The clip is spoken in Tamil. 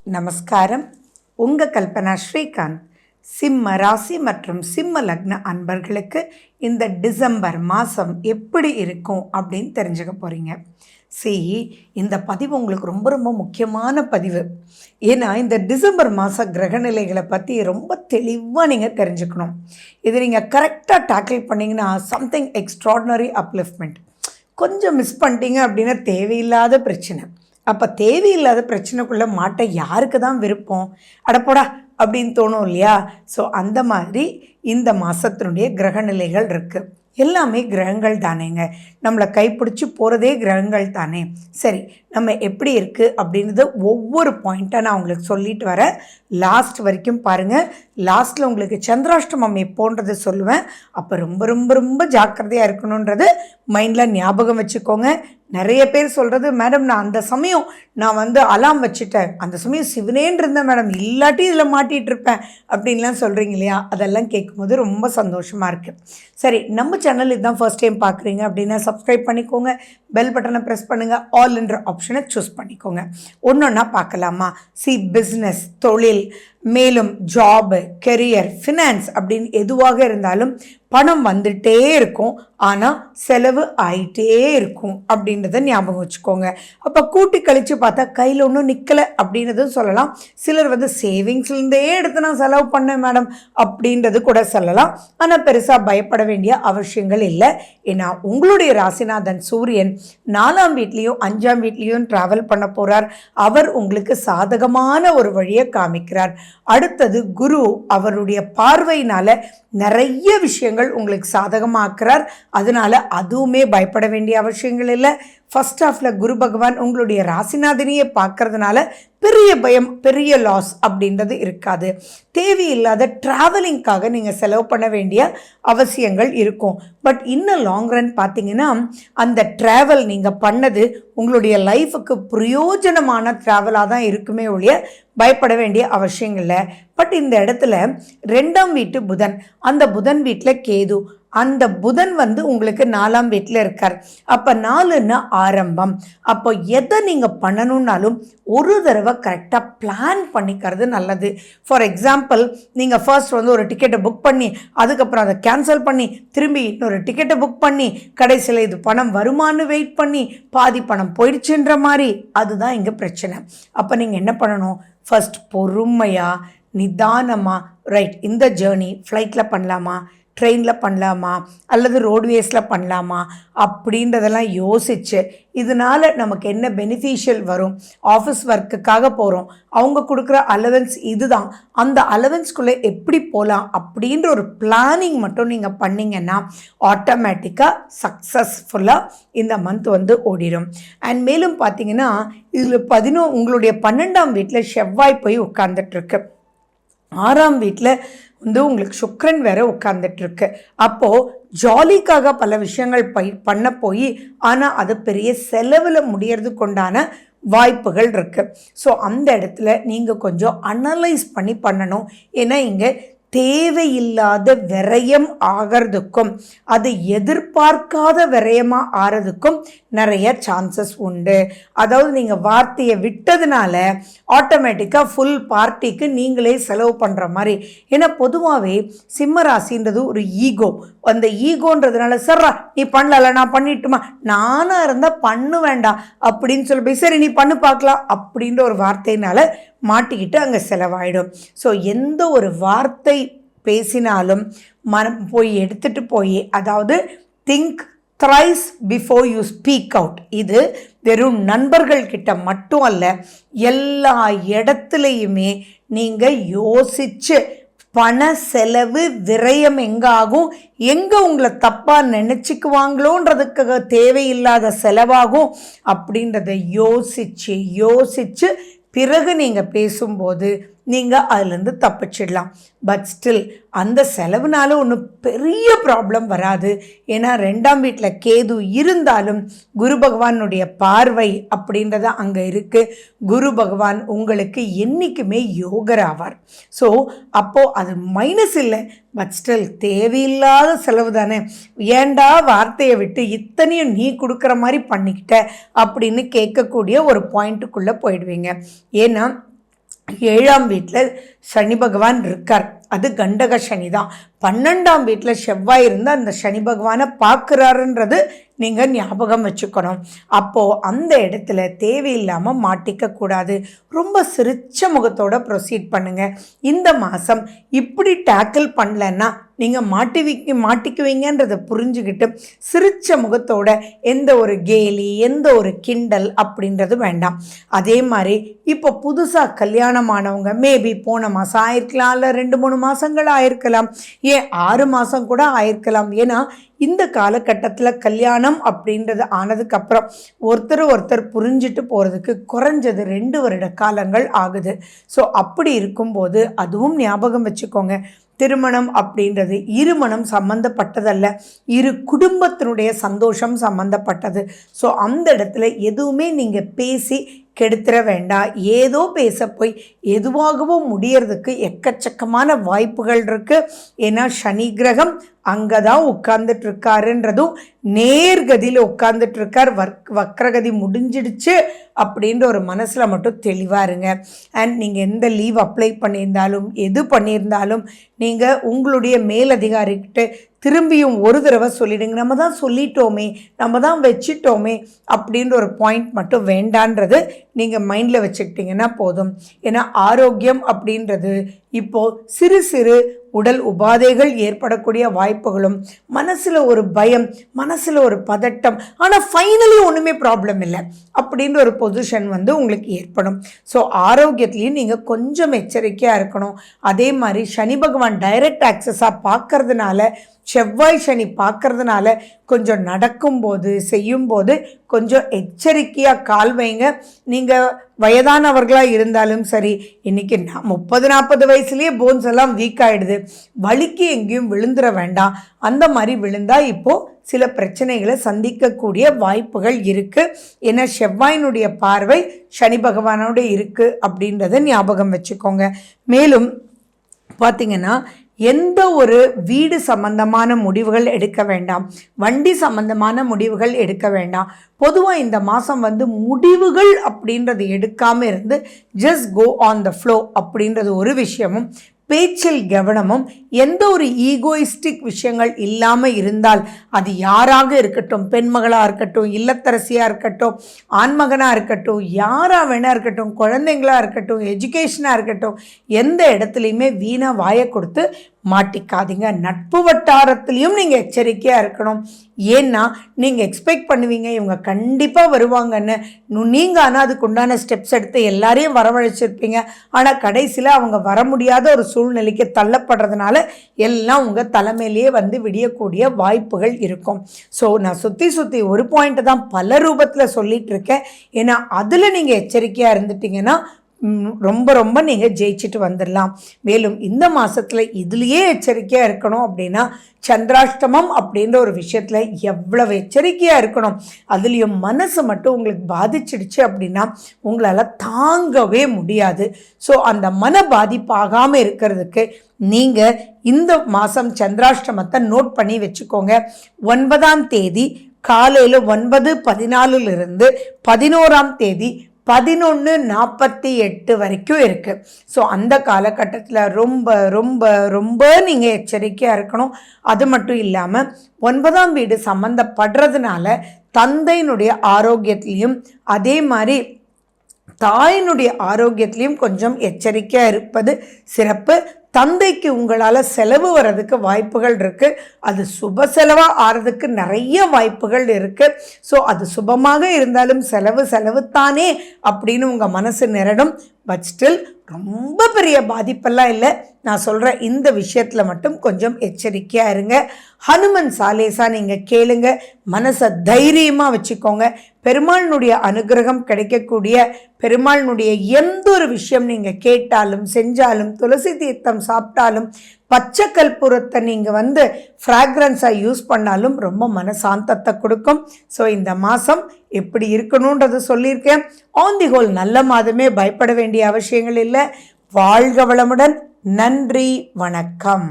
நமஸ்காரம். உங்கள் கல்பனா ஸ்ரீகாந்த். சிம்ம ராசி மற்றும் சிம்ம லக்ன அன்பர்களுக்கு இந்த டிசம்பர் மாதம் எப்படி இருக்கும் அப்படின்னு தெரிஞ்சுக்க போகிறீங்க. இந்த பதிவு உங்களுக்கு ரொம்ப ரொம்ப முக்கியமான பதிவு. ஏன்னா இந்த டிசம்பர் மாத கிரகநிலைகளை பற்றி ரொம்ப தெளிவாக நீங்கள் தெரிஞ்சுக்கணும். இது நீங்கள் கரெக்டாக டேக்கிள் பண்ணிங்கன்னா சம்திங் எக்ஸ்ட்ராடினரி அப்லிஃப்ட்மெண்ட். கொஞ்சம் மிஸ் பண்ணிட்டீங்க அப்படின்னா தேவையில்லாத பிரச்சனை. அப்போ தேவையில்லாத பிரச்சனைக்குள்ளே மாட்ட யாருக்கு தான் விருப்பம்? அடப்போடா அப்படின்னு தோணும் இல்லையா? ஸோ அந்த மாதிரி இந்த மாதத்தினுடைய கிரகநிலைகள் இருக்குது. எல்லாமே கிரகங்கள் தானேங்க, நம்மளை கைப்பிடிச்சி போகிறதே கிரகங்கள் தானே. சரி, நம்ம எப்படி இருக்குது அப்படின்றது ஒவ்வொரு பாயிண்ட்டாக நான் உங்களுக்கு சொல்லிட்டு வரேன். லாஸ்ட் வரைக்கும் பாருங்கள். லாஸ்ட்டில் உங்களுக்கு சந்திராஷ்டமம் எப்போன்றது சொல்லுவேன். அப்போ ரொம்ப ரொம்ப ரொம்ப ஜாக்கிரதையாக இருக்கணுன்றது மைண்டில் ஞாபகம் வச்சுக்கோங்க. நிறைய பேர் சொல்கிறது, மேடம் நான் அந்த சமயம் நான் அலாம் வச்சுட்டேன், அந்த சமயம் சிவனேன்னு இருந்தேன் மேடம், இல்லாட்டி இதில் மாட்டிகிட்டு இருப்பேன் அப்படின்லாம் சொல்கிறீங்க இல்லையா? அதெல்லாம் கேட்கும்போது ரொம்ப சந்தோஷமாக இருக்குது. சரி, நம்ம சேனல் இதுதான் ஃபர்ஸ்ட் டைம் பார்க்குறீங்க அப்படின்னா சப்ஸ்கிரைப் பண்ணிக்கோங்க. பெல் பட்டனை ப்ரெஸ் பண்ணுங்கள். ஆல் என்ற ஆப்ஷனை சூஸ் பண்ணிக்கோங்க. ஒன்றா பார்க்கலாமா? பிஸ்னஸ், தொழில், மேலும் ஜாபு, கெரியர், ஃபினான்ஸ் அப்படின்னு எதுவாக இருந்தாலும் பணம் வந்துட்டே இருக்கும், ஆனால் செலவு ஆகிட்டே இருக்கும் அப்படின்றத ஞாபகம் வச்சுக்கோங்க. அப்போ கூட்டி கழித்து பார்த்தா கையில் ஒன்றும் நிற்கலை அப்படின்றதும் சொல்லலாம். சிலர் சேவிங்ஸ்லேருந்தே எடுத்து நான் செலவு பண்ணேன் மேடம் அப்படின்றது கூட சொல்லலாம். ஆனால் பெருசாக பயப்பட வேண்டிய அவசியங்கள் இல்லை. ஏன்னா உங்களுடைய ராசிநாதன் சூரியன் 4ஆம் வீட்லேயும் 5ஆம் வீட்லேயும் ட்ராவல் பண்ண போகிறார். அவர் உங்களுக்கு சாதகமான ஒரு வழியை காமிக்கிறார். அடுத்தது குரு அவருடைய பார்வையினால நிறைய விஷயங்கள் உங்களுக்கு சாதகமாக்குறார். அதனால அதுவுமே பயப்பட வேண்டிய அவசியங்கள் இல்லை. ஃபர்ஸ்ட் ஹாஃபில் குரு பகவான் உங்களுடைய ராசிநாதனையே பார்க்கறதுனால பெரிய பயம், பெரிய லாஸ் அப்படின்றது இருக்காது. தேவையில்லாத ட்ராவலிங்காக நீங்கள் செலவு பண்ண வேண்டிய அவசியங்கள் இருக்கும். பட் இன்னும் லாங் ரன் பார்த்தீங்கன்னா அந்த ட்ராவல் நீங்கள் பண்ணது உங்களுடைய லைஃபுக்கு பிரயோஜனமான ட்ராவலாக தான் இருக்குமே ஒழிய பயப்பட வேண்டிய அவசியங்கள் இல்லை. பட் இந்த இடத்துல 2ஆம் வீட்டு புதன், அந்த புதன் வீட்டில் கேது, அந்த புதன் உங்களுக்கு 4ஆம் வீட்டில் இருக்கார். அப்போ 4ன்னா ஆரம்பம். அப்போ எதை நீங்கள் பண்ணணுன்னாலும் ஒரு தடவை கரெக்டாக பிளான் பண்ணிக்கிறது நல்லது. ஃபார் எக்ஸாம்பிள், நீங்கள் ஃபர்ஸ்ட் ஒரு டிக்கெட்டை புக் பண்ணி அதுக்கப்புறம் அதை கேன்சல் பண்ணி திரும்பி இன்னொரு டிக்கெட்டை புக் பண்ணி கடைசியில் இது பணம் வருமானு வெயிட் பண்ணி பாதி பணம் போயிடுச்சுன்ற மாதிரி, அதுதான் இங்கே பிரச்சனை. அப்போ நீங்கள் என்ன பண்ணணும்? ஃபர்ஸ்ட் பொறுமையாக நிதானமாக, ரைட், இந்த ஜேர்னி ஃப்ளைட்டில் பண்ணலாமா, ட்ரெயினில் பண்ணலாமா, அல்லது ரோட்வேஸில் பண்ணலாமா அப்படின்றதெல்லாம் யோசிச்சு இதனால் நமக்கு என்ன பெனிஃபிஷியல் வரும், ஆஃபீஸ் ஒர்க்குக்காக போகிறோம், அவங்க கொடுக்குற அலவன்ஸ் இதுதான், அந்த அலவன்ஸ்குள்ளே எப்படி போகலாம் அப்படின்ற ஒரு பிளானிங் மட்டும் நீங்கள் பண்ணிங்கன்னா ஆட்டோமேட்டிக்காக சக்ஸஸ்ஃபுல்லாக இந்த மந்த் ஓடிடும். அண்ட் மேலும் பார்த்தீங்கன்னா இதில் உங்களுடைய 12ஆம் வீட்டில் செவ்வாய் போய் உட்கார்ந்துட்டுருக்கு. 6ஆம் வீட்டில் உங்களுக்கு சுக்கிரன் வேற உட்கார்ந்துட்டுருக்கு. அப்போது ஜாலிக்காக பல விஷயங்கள் பண்ண போய் ஆனால் அது பெரிய செலவில் முடியறதுக்கு உண்டான வாய்ப்புகள் இருக்குது. ஸோ அந்த இடத்துல நீங்கள் கொஞ்சம் அனலைஸ் பண்ணி பண்ணணும். ஏன்னா இங்கே தேவையில்லாத விரயம் ஆகிறதுக்கும் அது எதிர்பார்க்காத விரயமாக ஆகிறதுக்கும் நிறைய சான்சஸ் உண்டு. அதாவது நீங்கள் வார்த்தையை விட்டதுனால ஆட்டோமேட்டிக்காக ஃபுல் பார்ட்டிக்கு நீங்களே செலவு பண்ணுற மாதிரி. ஏன்னா பொதுவாகவே சிம்ம ராசின்றது ஒரு ஈகோ. அந்த ஈகோன்றதுனால சர்ரா நீ பண்ணல நான் பண்ணிட்டுமா, நானாக இருந்தால் பண்ணு வேண்டாம் அப்படின்னு சொல்லி போய் சரி நீ பண்ணு பார்க்கலாம் அப்படின்ற ஒரு வார்த்தையினால மாட்டிக்கிட்டு அங்கே செலவாயிடும். ஸோ எந்த ஒரு வார்த்தை பேசினாலும் மனம் போய் எடுத்துகிட்டு போய், அதாவது think thrice before you speak out. இது வெறும் நண்பர்கள் கிட்ட மட்டும் அல்ல, எல்லா இடத்துலையுமே நீங்கள் யோசிச்சு பண செலவு விரயம் எங்காகும், எங்கே உங்களை தப்பாக நினச்சிக்குவாங்களோன்றதுக்காக தேவையில்லாத செலவாகும் அப்படின்றத யோசிச்சு பிறகு நீங்கள் பேசும்போது நீங்கள் அதுலேருந்து தப்பிச்சிடலாம். பட் ஸ்டில் அந்த செலவுனால ஒன்றும் பெரிய ப்ராப்ளம் வராது. ஏன்னா 2ஆம் வீட்டில் கேது இருந்தாலும் குரு பகவானுடைய பார்வை அப்படின்றத அங்கே இருக்குது. குரு பகவான் உங்களுக்கு என்றைக்குமே யோகர் ஆவார். ஸோ அப்போது அது மைனஸ் இல்லை. பட் ஸ்டில் தேவையில்லாத செலவு தானே, ஏண்டா வார்த்தையை விட்டு இத்தனையும் நீ கொடுக்குற மாதிரி பண்ணிக்கிட்ட அப்படின்னு கேட்கக்கூடிய ஒரு பாயிண்ட்டுக்குள்ளே போயிடுவீங்க. ஏன்னா 7ஆம் வீட்டில் சனி பகவான் இருக்கார். அது கண்டக சனி தான். 12ஆம் வீட்டில் செவ்வாய் இருந்து அந்த சனி பகவானை பார்க்குறாருன்றது நீங்கள் ஞாபகம் வச்சுக்கணும். அப்போது அந்த இடத்துல தேவையில்லாமல் மாட்டிக்க கூடாது. ரொம்ப சிரிச்ச முகத்தோட ப்ரொசீட் பண்ணுங்கள். இந்த மாதம் இப்படி டேக்கிள் பண்ணலன்னா நீங்கள் மாட்டிக்குவீங்கன்றதை புரிஞ்சுக்கிட்டு சிரிச்ச முகத்தோட எந்த ஒரு கேலி எந்த ஒரு கிண்டல் அப்படின்றது வேண்டாம். அதே மாதிரி இப்போ புதுசாக கல்யாணமானவங்க மேபி போன மாதம் ஆயிருக்கலாம், இல்லை 2-3 மாதங்கள் ஆயிருக்கலாம், ஏன் 6 மாதம் கூட ஆயிருக்கலாம். ஏன்னா இந்த காலகட்டத்தில் கல்யாணம் அப்படின்றது ஆனதுக்கப்புறம் ஒருத்தர் புரிஞ்சுட்டு போகிறதுக்கு குறைஞ்சது 2 வருட காலங்கள் ஆகுது. ஸோ அப்படி இருக்கும்போது அதுவும் ஞாபகம் வச்சுக்கோங்க, திருமணம் அப்படின்றது இருமணம் சம்பந்தப்பட்டதல்ல, இரு குடும்பத்தினுடைய சந்தோஷம் சம்பந்தப்பட்டது. ஸோ அந்த இடத்துல எதுவுமே நீங்கள் பேசி கெடுத்துட வேண்டாம். ஏதோ பேச போய் எதுவாகவும் முடியறதுக்கு எக்கச்சக்கமான வாய்ப்புகள் இருக்குது. ஏன்னா சனி கிரகம் அங்கே தான் உட்கார்ந்துட்டு இருக்காருன்றதும் நேர்கதியில் உட்கார்ந்துட்டு இருக்கார். வக்ரகதி முடிஞ்சிடுச்சு அப்படின்ற ஒரு மனசில் மட்டும் தெளிவாக இருங்க. அண்ட் நீங்கள் எந்த லீவ் அப்ளை பண்ணியிருந்தாலும் எது பண்ணியிருந்தாலும் நீங்கள் உங்களுடைய மேலதிகாரிக்கிட்ட திரும்பியும் ஒரு தடவை சொல்லிடுங்க. நம்ம தான் சொல்லிட்டோமே, நம்ம தான் வச்சிட்டோமே அப்படின்ற ஒரு பாயிண்ட் மட்டும் வேண்டான்றது நீங்கள் மைண்டில் வச்சுக்கிட்டிங்கன்னா போதும். ஏன்னா ஆரோக்கியம் அப்படின்றது இப்போது சிறு சிறு உடல் உபாதைகள் ஏற்படக்கூடிய வாய்ப்புகளும், மனசில் ஒரு பயம், மனசில் ஒரு பதட்டம், ஆனால் ஃபைனலி ஒன்றுமே ப்ராப்ளம் இல்லை அப்படின்ற ஒரு பொசிஷன் உங்களுக்கு ஏற்படும். ஸோ ஆரோக்கியத்துலேயும் நீங்கள் கொஞ்சம் எச்சரிக்கையாக இருக்கணும். அதே மாதிரி சனி பகவான் டைரக்ட் ஆக்சஸாக பார்க்கறதுனால, செவ்வாய் சனி பார்க்கறதுனால கொஞ்சம் நடக்கும்போது செய்யும்போது கொஞ்சம் எச்சரிக்கையாக கால் வைங்க. நீங்கள் வயதானவர்களாக இருந்தாலும் சரி, இன்றைக்கி 30-40 வயசுலேயே போன்ஸ் எல்லாம் வீக் ஆகிடுது, வலிக்கு எங்கேயும் விழுந்துட வேண்டாம். அந்த மாதிரி விழுந்தால் இப்போது சில பிரச்சனைகளை சந்திக்கக்கூடிய வாய்ப்புகள் இருக்குது. ஏன்னா செவ்வாயினுடைய பார்வை சனி பகவானோட இருக்குது அப்படின்றத ஞாபகம் வச்சுக்கோங்க. மேலும் பார்த்திங்கன்னா எந்த ஒரு வீடு சம்பந்தமான முடிவுகள் எடுக்க வேண்டாம், வண்டி சம்பந்தமான முடிவுகள் எடுக்க வேண்டாம். பொதுவாக இந்த மாதம் முடிவுகள் அப்படின்றது எடுக்காமல் இருந்து just go on the flow அப்படின்றது ஒரு விஷயமும், பேச்சில் கவனமும், எந்த ஒரு ஈகோயிஸ்டிக் விஷயங்கள் இல்லாமல் இருந்தால் அது யாராக இருக்கட்டும், பெண்மகளாக இருக்கட்டும், இல்லத்தரசியாக இருக்கட்டும், ஆண்மகனாக இருக்கட்டும், யாராக வேணா இருக்கட்டும், குழந்தைங்களாக இருக்கட்டும், எஜுகேஷனாக இருக்கட்டும், எந்த இடத்துலையுமே வீணாக வாயை கொடுத்து மாட்டிக்காதீங்க. நட்பு வட்டாரத்துலேயும் நீங்கள் எச்சரிக்கையாக இருக்கணும். ஏன்னா நீங்கள் எக்ஸ்பெக்ட் பண்ணுவீங்க இவங்க கண்டிப்பாக வருவாங்கன்னு, நீங்கள் ஆனால் அதுக்கு உண்டான ஸ்டெப்ஸ் எடுத்து எல்லாரையும் வரவழைச்சிருப்பீங்க. ஆனால் கடைசியில் அவங்க வர முடியாத ஒரு சூழ்நிலைக்கு தள்ளப்படுறதுனால எல்லாம் உங்கள் தலைமையிலேயே விடியக்கூடிய வாய்ப்புகள் இருக்கும். ஸோ நான் சுற்றி ஒரு பாயிண்ட்டு தான் பல ரூபத்தில் சொல்லிகிட்டு இருக்கேன். ஏன்னா அதில் நீங்கள் எச்சரிக்கையாக இருந்துட்டிங்கன்னா ரொம்ப நீங்கள் ஜெயிச்சுட்டு வந்துடலாம். மேலும் இந்த மாதத்தில் இதுலேயே எச்சரிக்கையாக இருக்கணும் அப்படின்னா, சந்திராஷ்டமம் அப்படின்ற ஒரு விஷயத்தில் எவ்வளவு எச்சரிக்கையாக இருக்கணும். அதுலேயும் மனசு மட்டும் உங்களுக்கு பாதிச்சிடுச்சு அப்படின்னா உங்களால் தாங்கவே முடியாது. ஸோ அந்த மன பாதிப்பாகாமல் இருக்கிறதுக்கு நீங்கள் இந்த மாதம் சந்திராஷ்டமத்தை நோட் பண்ணி வச்சுக்கோங்க. 9ஆம் தேதி காலையில் 9:14 11ஆம் தேதி 11:48 வரைக்கும் இருக்குது. ஸோ அந்த காலகட்டத்தில் ரொம்ப நீங்கள் எச்சரிக்கையாக இருக்கணும். அது மட்டும் இல்லாமல் 9ஆம் வீடு சம்மந்தப்படுறதுனால தந்தையினுடைய ஆரோக்கியத்திலையும் அதே மாதிரி தாயினுடைய ஆரோக்கியத்திலையும் கொஞ்சம் எச்சரிக்கையாக இருப்பது சிறப்பு. தந்தைக்கு உங்களால் செலவு வர்றதுக்கு வாய்ப்புகள் இருக்குது. அது சுப செலவாக ஆகிறதுக்கு நிறைய வாய்ப்புகள் இருக்குது. ஸோ அது சுபமாக இருந்தாலும் செலவு தானே அப்படின்னு உங்கள் மனசு நிரடும். பட் ஸ்டில் ரொம்ப பெரிய பாதிப்பெல்லாம் இல்லை. நான் சொல்கிற இந்த விஷயத்தில் மட்டும் கொஞ்சம் எச்சரிக்கையாக இருங்க. ஹனுமன் சாலேசா நீங்கள் கேளுங்க, மனசை தைரியமாக வச்சுக்கோங்க. பெருமாளினுடைய அனுகிரகம் கிடைக்கக்கூடிய, பெருமாளினுடைய எந்த ஒரு விஷயம் நீங்கள் கேட்டாலும் செஞ்சாலும், துளசி தீர்த்தம் சாப்பிட்டாலும், பச்சை கற்பூரத்தை நீங்கள் ஃப்ராக்ரன்ஸாக யூஸ் பண்ணாலும் ரொம்ப மனசாந்தத்தை கொடுக்கும். ஸோ இந்த மாதம் எப்படி இருக்கணுன்றது சொல்லியிருக்கேன். ஆன் தி ஹோல் நல்ல மாதமே, பயப்பட வேண்டிய அவசியங்கள் இல்லை. வாழ்க வளமுடன். நன்றி, வணக்கம்.